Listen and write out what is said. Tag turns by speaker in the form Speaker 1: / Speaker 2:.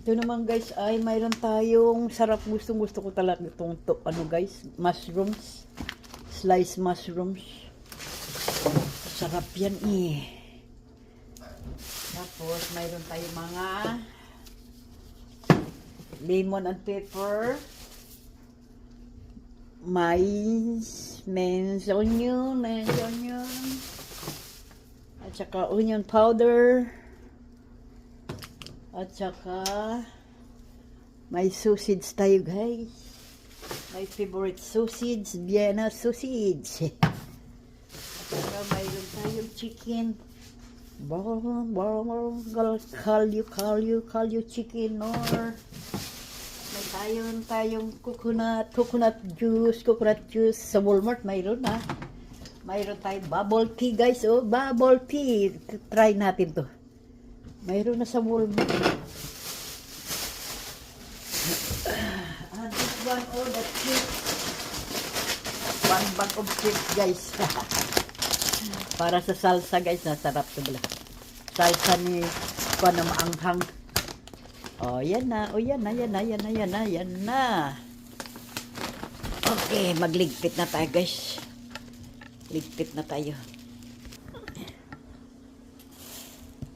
Speaker 1: Ito naman guys ay mayroon tayong sarap, gustong gusto ko talaga itong ano guys, mushrooms, sliced mushrooms. Sarap yan eh. Tapos mayroon tayong mga lemon and pepper, mais, onion, at saka onion powder. At saka, may sausage tayo guys. My favorite sausage, Vienna sausage. At saka mayroon tayong chicken. Kalyo chicken or may tayong coconut juice sa Walmart mayroon na. Mayroon tayong bubble tea guys, oh, bubble tea. Try natin to. Mayroon na sa Walmart. This one, oh, the chips. One bag of chips, guys. Para sa salsa, guys. Nasarap ito bala. Salsa ni na maanghang. Oh, yan na. Oh, yan na. Okay, magligpit na tayo, guys. Ligpit na tayo.